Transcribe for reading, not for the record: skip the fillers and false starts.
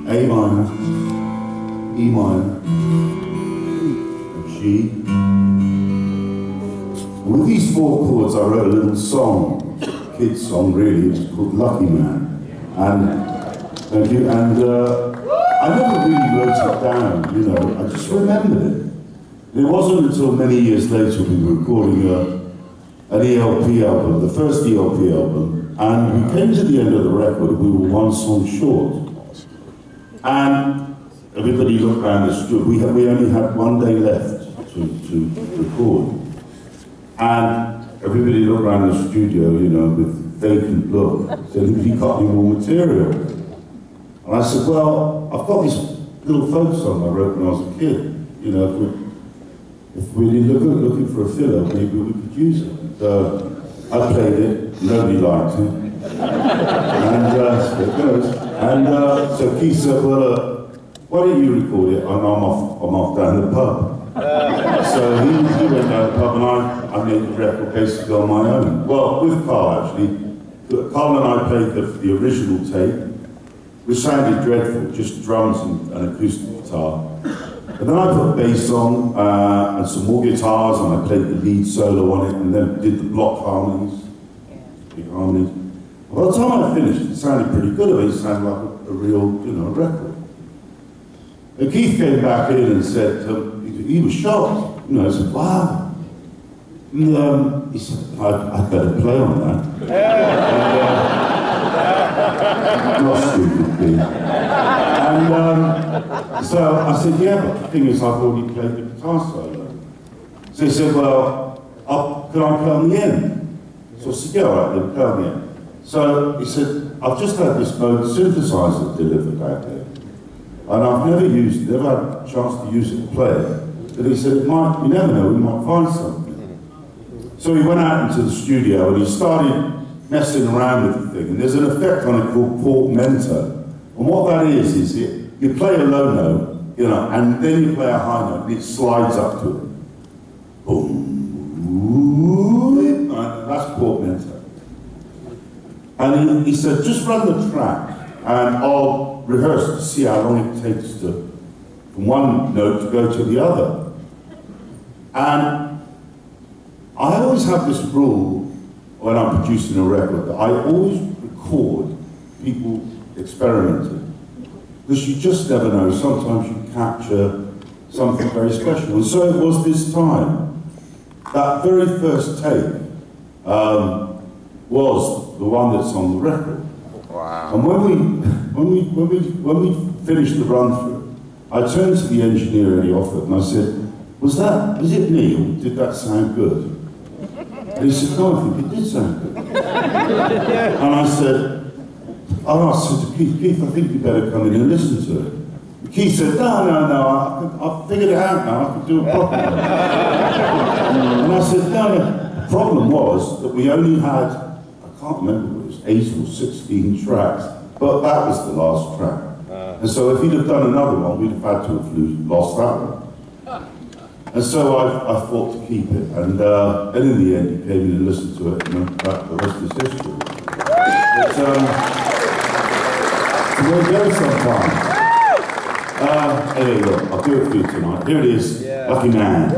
A minor, E minor, G. And with these 4 chords, I wrote a little song, a kid's song really. It was called Lucky Man. And thank you. And I never really wrote it down, you know. I just remembered it. It wasn't until many years later we were recording an ELP album, the first ELP album, and we came to the end of the record. We were 1 song short. And everybody looked around the studio. We only had 1 day left to record. And everybody looked around the studio, you know, with vacant look, said, "Have you got any more material?" And I said, "Well, I've got this little folk song I wrote when I was a kid. You know, if we're looking for a filler, maybe we could use it." So I played it, nobody liked it. And so it goes. And so Keith said, "Well, why don't you record it? I'm off down the pub." So he went down the pub and I made the record basically on my own. Well, with Carl actually. Carl and I played the original tape, which sounded dreadful, just drums and acoustic guitar. And then I put bass on and some more guitars, and I played the lead solo on it, and then did the block harmonies, big harmonies. By the time I finished, it sounded pretty good. It sounded like a real, you know, record. And Keith came back in and said, he was shocked. You know, he said, "Wow." And he said, I'd better play on that. And, not stupid, Keith. And so I said, "Yeah, but the thing is, I've already played the guitar solo." So he said, "Well, can I play on the end?" So I said, "Yeah, all right, then play on the end." So he said, "I've just had this Moog synthesizer delivered out there, and I've never used it, never had a chance to use it to play it." But he said, "You never know, we might find something." So he went out into the studio and he started messing around with the thing. And there's an effect on it called portamento. And what that is you play a low note, you know, and then you play a high note, and it slides up to it. Boom. That's portamento. And he said, "Just run the track, and I'll rehearse to see how long it takes from one note to go to the other." And I always have this rule when I'm producing a record that I always record people experimenting, because you just never know. Sometimes you capture something very special, and so it was this time. That very first take was the one that's on the record. Wow! And when we finished the run through, I turned to the engineer and he offered, and I said, was it me, or did that sound good?" And he said, "No, I think it did sound good." And I said to Keith, "I think you better come in and listen to it." And Keith said, no, I've figured it out now, I can do it properly." And I said, no, the problem was that we only had, I can't remember, it was 8 or 16 tracks, but that was the last track. And so if he'd have done another one, we'd have had to have lost that one. And so I fought to keep it, and in the end he came in and listened to it, and the rest is history. But we'll go sometime. Anyway, look, I'll do it for you tonight. Here it is, Lucky Man.